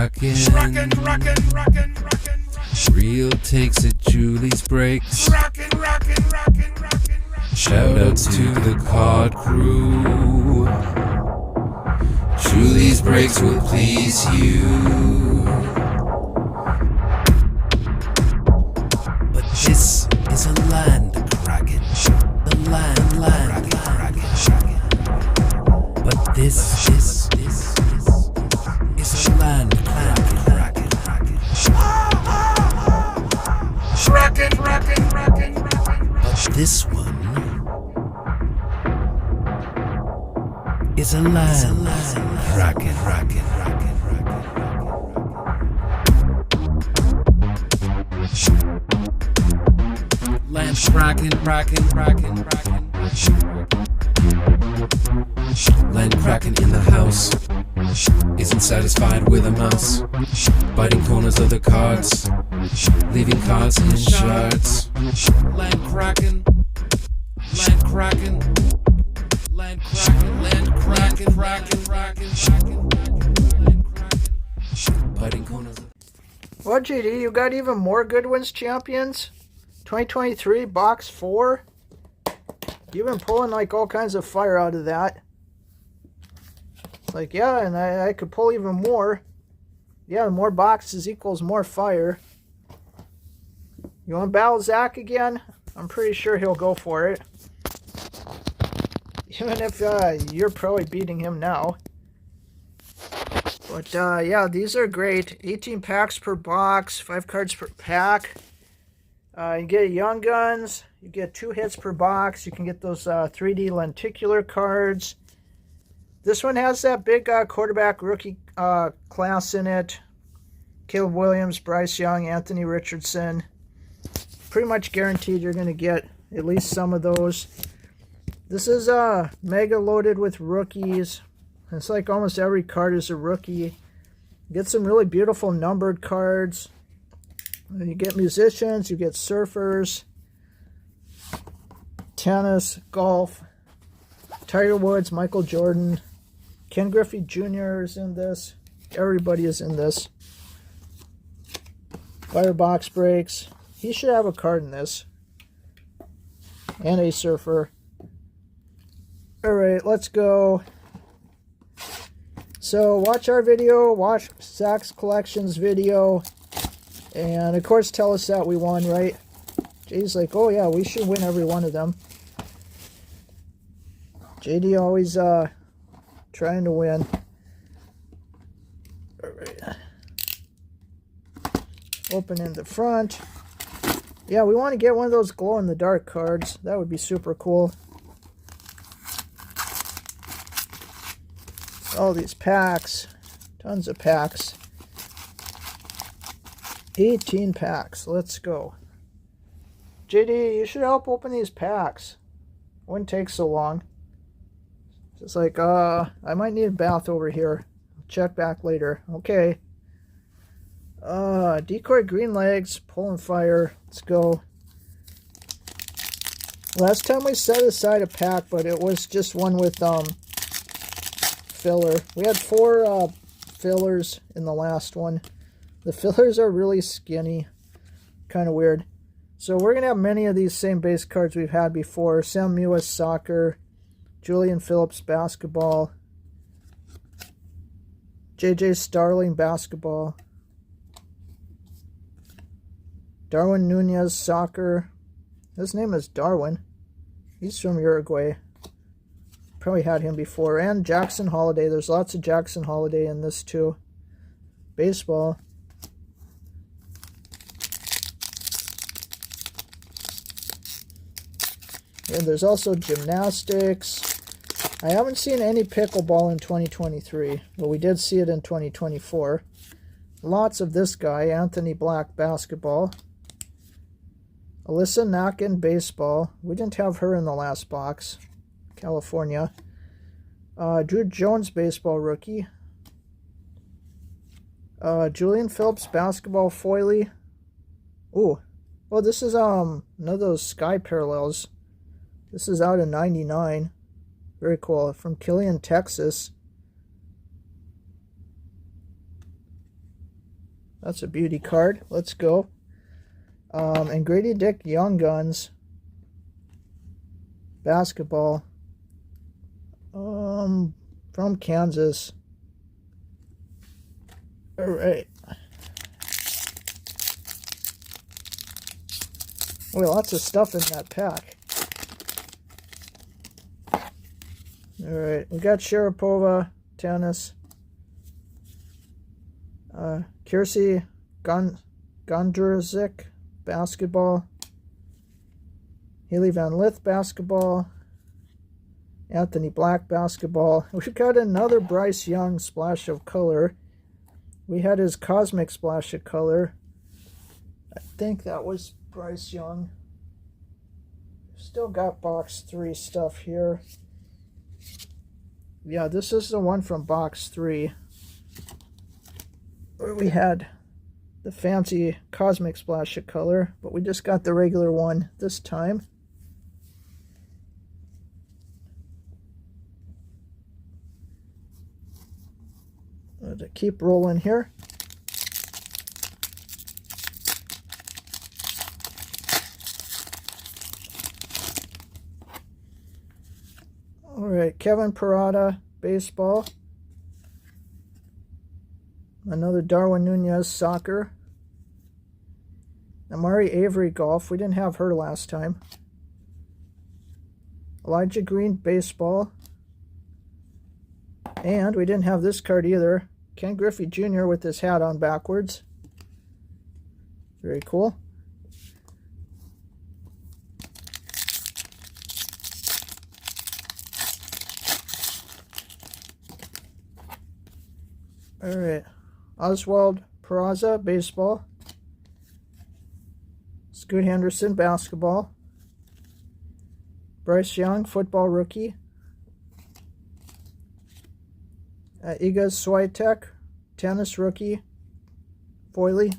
rockin'. Real takes it, Julie's breaks. Shout out to the card crew. Julie's breaks will please you. But this is a land crackin'. The land crackin'. But this is a land crackin'. But this one is a land crackin'. Land crackin'. Land crackin' in the house. Isn't satisfied with a mouse. Biting corners of the cards. Leaving cards in shards. Land crackin'. Biting corners. Well, GD, you got even more Goodwins champions? 2023 box 4? You've been pulling like all kinds of fire out of that. Like, yeah, and I could pull even more. Yeah, more boxes equals more fire. You want to battle Zach again? I'm pretty sure he'll go for it. Even if you're probably beating him now. But yeah, these are great. 18 packs per box, 5 cards per pack. You get Young Guns. You get 2 hits per box. You can get those 3D lenticular cards. This one has that big quarterback rookie class in it. Caleb Williams, Bryce Young, Anthony Richardson. Pretty much guaranteed you're going to get at least some of those. This is mega loaded with rookies. It's like almost every card is a rookie. You get some really beautiful numbered cards. You get musicians, you get surfers, tennis, golf, Tiger Woods, Michael Jordan, Ken Griffey Jr. is in this. Everybody is in this. Firebox breaks. He should have a card in this. And a surfer. Alright, let's go. So watch our video, watch Zach's Collections video, and of course tell us that we won, right? Jay's like, oh yeah, we should win every one of them. JD always trying to win. Alright. Open in the front. Yeah, we want to get one of those glow-in-the-dark cards. That would be super cool. All these packs. Tons of packs. 18 packs. Let's go. JD, you should help open these packs. Wouldn't take so long. Just like, I might need a bath over here. Check back later. Okay. Decoy Green Legs, pulling fire. Let's go. Last time we set aside a pack, but it was just one with filler. We had 4 fillers in the last one. The fillers are really skinny. Kind of weird. So we're going to have many of these same base cards we've had before. Sam Mewis Soccer. Julian Phillips Basketball. JJ Starling Basketball. Darwin Nunez Soccer. His name is Darwin. He's from Uruguay. Probably had him before. And Jackson Holiday. There's lots of Jackson Holiday in this too. Baseball. And there's also gymnastics. I haven't seen any pickleball in 2023. But we did see it in 2024. Lots of this guy. Anthony Black Basketball. Alyssa Nakin Baseball. We didn't have her in the last box. California. Drew Jones Baseball Rookie. Julian Phillips Basketball Foily. Ooh. Oh, this is none of those Sky Parallels. This is out of 99. Very cool. From Killian, Texas. That's a beauty card. Let's go. And Grady Dick Young Guns basketball from Kansas. All right. Boy, lots of stuff in that pack. All right, we got Sharapova tennis. Kiersey Gondrezick basketball. Haley Van Lith basketball. Anthony Black basketball. We've got another Bryce Young splash of color. We had his Cosmic splash of color. I think that was Bryce Young. Still got box 3 stuff here. Yeah, this is the one from box 3. Where we had the fancy Cosmic splash of color, but we just got the regular one this time. To keep rolling here. All right, Kevin Parada baseball. Another Darwin Nunez soccer. Amari Avery golf. We didn't have her last time. Elijah Green baseball. And we didn't have this card either. Ken Griffey Jr. with his hat on backwards. Very cool. All right. Oswald Peraza baseball. Scoot Henderson basketball. Bryce Young football rookie. Iga Swiatek, tennis rookie, Foily,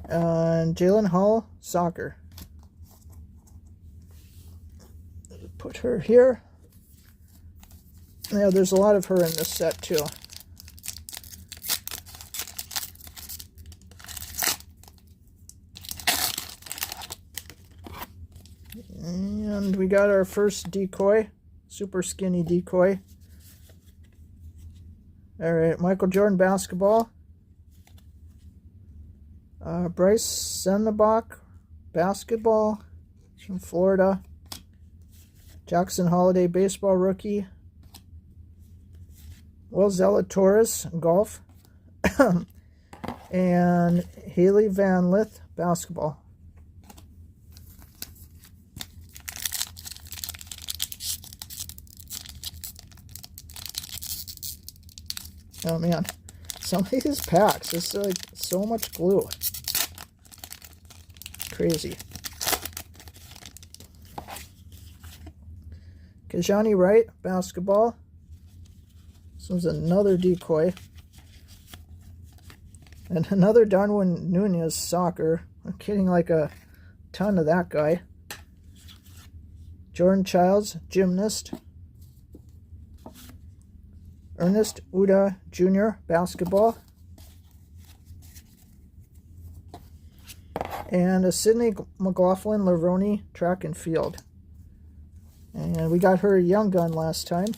and Jalen Hall, soccer. Put her here. Yeah, there's a lot of her in this set too. And we got our first decoy, super skinny decoy. All right, Michael Jordan basketball. Bryce Senebach basketball from Florida. Jackson Holiday baseball rookie. Will Zalatoris golf. And Haley Van Lith basketball. Oh man, some of these packs, it's like so much glue. Crazy. Kajani Wright, basketball. This one's another decoy. And another Darwin Nunez, soccer. I'm getting like a ton of that guy. Jordan Childs, gymnast. Ernest Uda Jr., basketball. And a Sydney McLaughlin Leroni, track and field. And we got her young gun last time.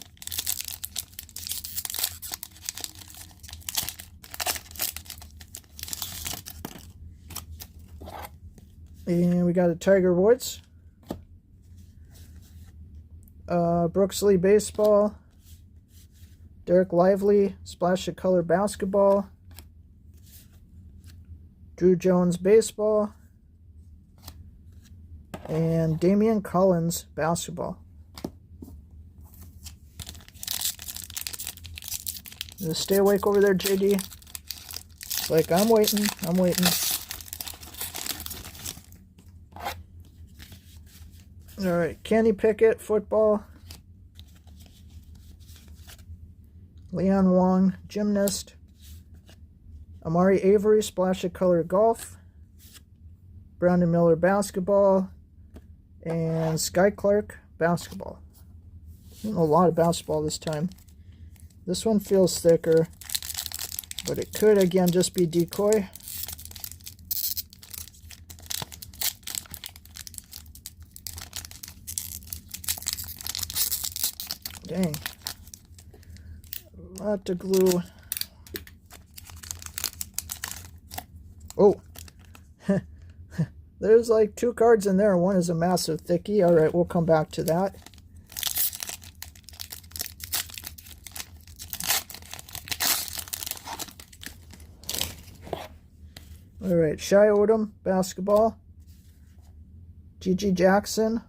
And we got a Tiger Woods. Brooks Lee baseball. Derek Lively, splash of color basketball. Drew Jones baseball. And Damian Collins basketball. Just stay awake over there, JD. It's like, I'm waiting. All right, Kenny Pickett, football. Leon Wong, gymnast. Amari Avery, splash of color golf. Brandon Miller, basketball. And Sky Clark, basketball. A lot of basketball this time. This one feels thicker, but it could, again, just be decoy. Dang. A lot of glue. Oh. There's like 2 cards in there. One is a massive thickie. Alright, we'll come back to that. Alright, Shai Odom, basketball. Gigi Jackson,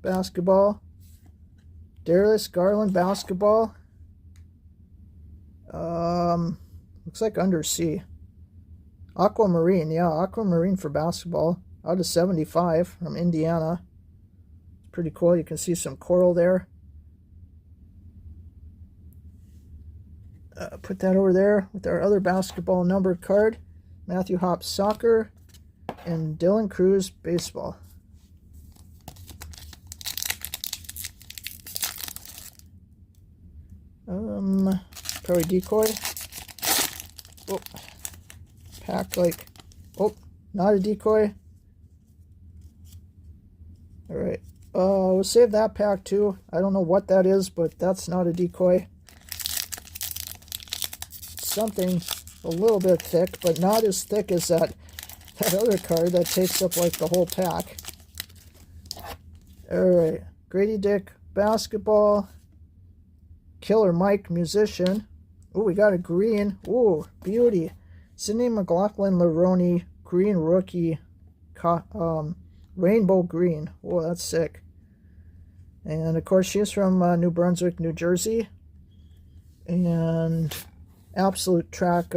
basketball. Darius Garland, basketball. Looks like undersea. Aquamarine, yeah, Aquamarine for basketball. Out of 75 from Indiana. It's pretty cool. You can see some coral there. Put that over there with our other basketball numbered card. Matthew Hopp, soccer. And Dylan Cruz, baseball. Probably decoy. Oh, pack like, oh, not a decoy. All right, we'll save that pack too. I don't know what that is, but that's not a decoy. Something a little bit thick, but not as thick as that other card that takes up like the whole pack. All right, Grady Dick, basketball. Killer Mike, musician. Oh, we got a green. Oh, beauty. Sidney McLaughlin-Laroni, green rookie. Rainbow green. Oh, that's sick. And, of course, she's from New Brunswick, New Jersey. And absolute track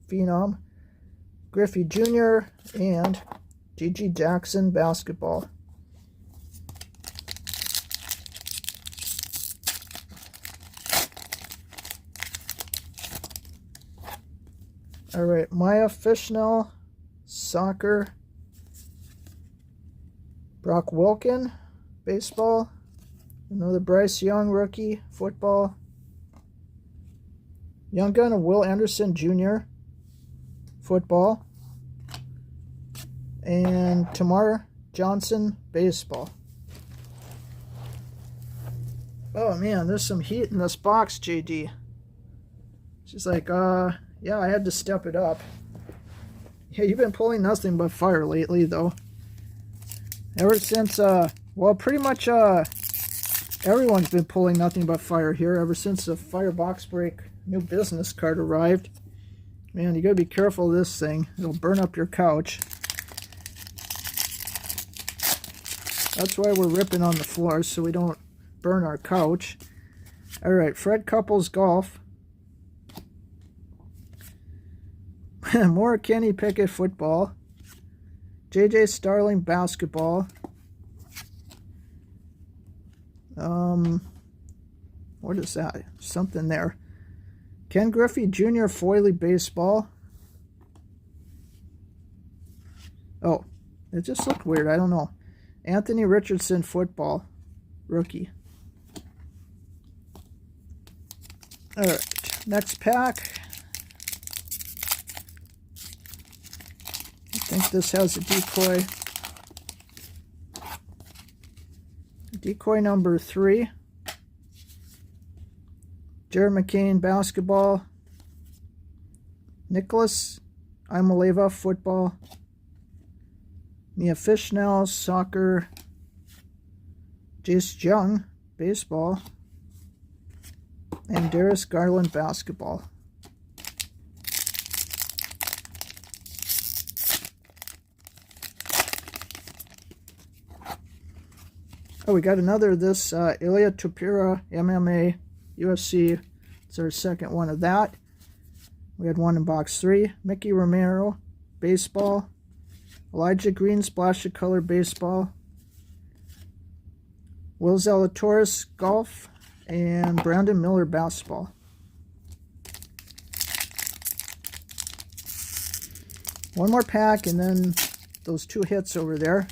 phenom. Griffey Jr. and Gigi Jackson, basketball. All right, Maya Fishnell, soccer. Brock Wilkin, baseball. Another Bryce Young, rookie, football. Young gun of Will Anderson Jr., football. And Tamar Johnson, baseball. Oh man, there's some heat in this box, JD. She's like, yeah, I had to step it up. Yeah, you've been pulling nothing but fire lately, though. Ever since, well, pretty much everyone's been pulling nothing but fire here ever since the Firebox Break new business card arrived. Man, you gotta be careful of this thing. It'll burn up your couch. That's why we're ripping on the floor, so we don't burn our couch. Alright, Fred Couples, golf. More Kenny Pickett, football. JJ Starling, basketball. What is that? Something there. Ken Griffey Jr., Foyley, baseball. Oh, it just looked weird. I don't know. Anthony Richardson, football, rookie. All right, next pack. I think this has a decoy. Decoy number 3. Jared McCain, basketball. Nicholas Imaleva, football. Mia Fishnell, soccer. Jace Young, baseball. And Darius Garland, basketball. Oh, we got another of this Ilya Tupira, MMA, UFC. It's our second one of that. We had one in box 3. Mickey Romero, baseball. Elijah Green, splash of color, baseball. Will Zalatoris, golf. And Brandon Miller, basketball. One more pack and then those 2 hits over there.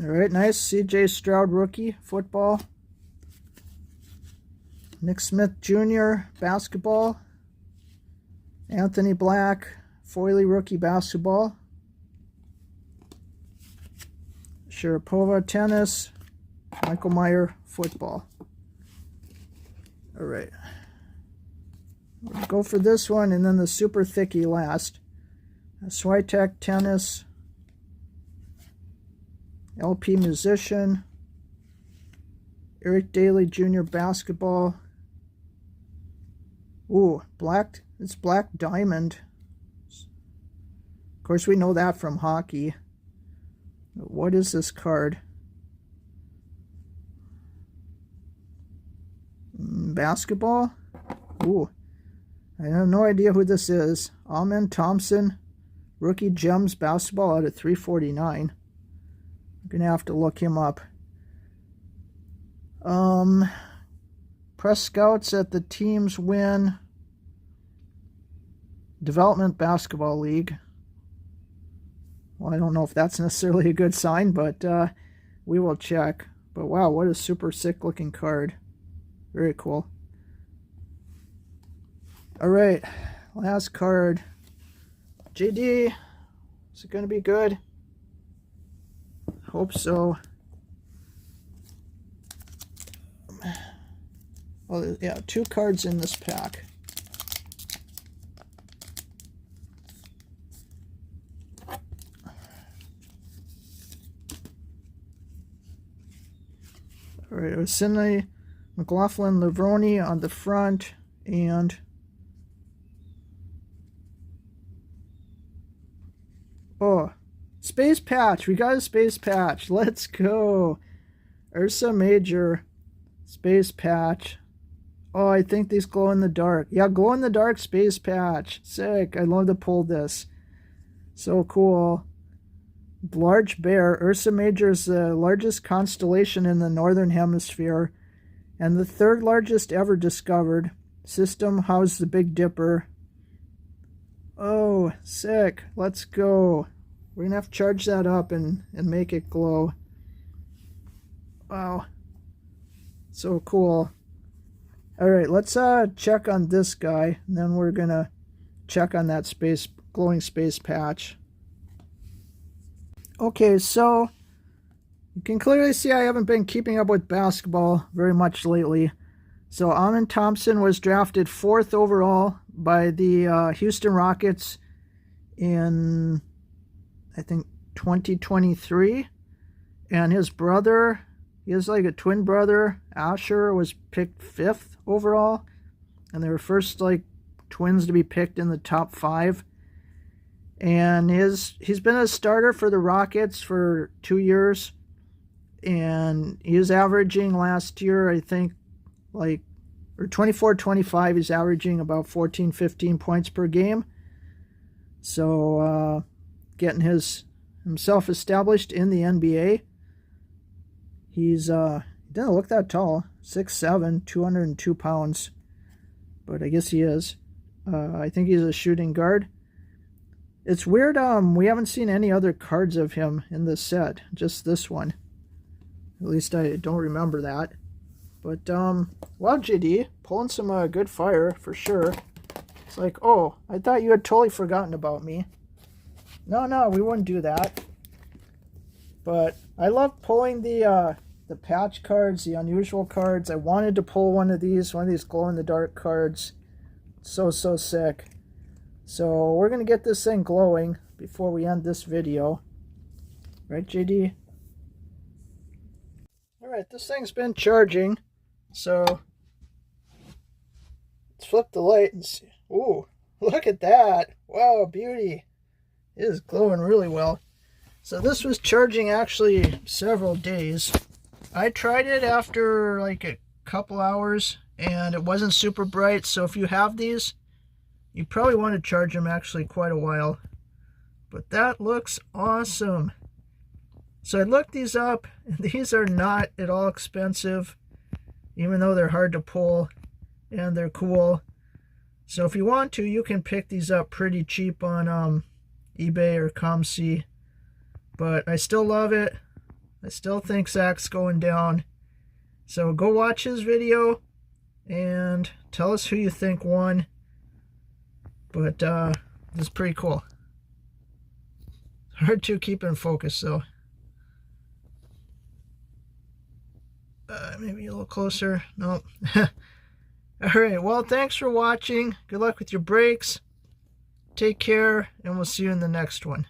All right, nice. CJ Stroud, rookie, football. Nick Smith Jr. basketball. Anthony Black Foily rookie basketball. Sharapova tennis. Michael Meyer football. All right. We'll go for this one and then the super thicky last. Swiatek tennis. LP musician. Eric Daly Jr. basketball. Ooh, black. It's black diamond. Of course, we know that from hockey. What is this card? Basketball? Ooh. I have no idea who this is. Amen Thompson. Rookie Gems basketball out of 349. I'm going to have to look him up. Press scouts at the teams win. Development Basketball League. Well, I don't know if that's necessarily a good sign, but we will check. But wow, what a super sick looking card. Very cool. All right, last card. JD, is it going to be good? Hope so. Oh, yeah, 2 cards in this pack. All right, it was Sidney McLaughlin Lavroni on the front, and oh, space patch. We got a space patch. Let's go. Ursa Major space patch. Oh, I think these glow in the dark. Yeah, glow in the dark space patch. Sick. I love to pull this. So cool. Large Bear. Ursa Major is the largest constellation in the northern hemisphere and the 3rd largest ever discovered. System housed the Big Dipper. Oh, sick. Let's go. We're going to have to charge that up and make it glow. Wow. So cool. All right, let's check on this guy, and then we're going to check on that glowing space patch. Okay, so you can clearly see I haven't been keeping up with basketball very much lately. So Amen Thompson was drafted 4th overall by the Houston Rockets in, I think, 2023. And his brother, he has like a twin brother, Asher, was picked 5th overall. And they were first like twins to be picked in the top 5. And he's been a starter for the Rockets for 2 years. And he was averaging last year, I think, like, or 24-25, he's averaging about 14-15 points per game. So, getting himself established in the NBA. He doesn't look that tall, 6'7", 202 pounds. But I guess he is. I think he's a shooting guard. It's weird, we haven't seen any other cards of him in this set, just this one. At least I don't remember that. But, wow, JD, pulling some good fire, for sure. It's like, oh, I thought you had totally forgotten about me. No, we wouldn't do that. But I love pulling the patch cards, the unusual cards. I wanted to pull one of these glow-in-the-dark cards. So sick. So we're going to get this thing glowing before we end this video. Right, JD? Alright, this thing's been charging. So let's flip the light and see. Ooh, look at that. Wow, beauty. It is glowing really well. So this was charging actually several days. I tried it after like a couple hours and it wasn't super bright. So if you have these, you probably want to charge them actually quite a while. But that looks awesome. So I looked these up, and these are not at all expensive, even though they're hard to pull, and they're cool. So if you want to, you can pick these up pretty cheap on eBay or ComC. But I still love it. I still think Zach's going down. So go watch his video, and tell us who you think won. But this is pretty cool. Hard to keep in focus though. Maybe a little closer. No. Alright, well, thanks for watching. Good luck with your breaks. Take care, and we'll see you in the next one.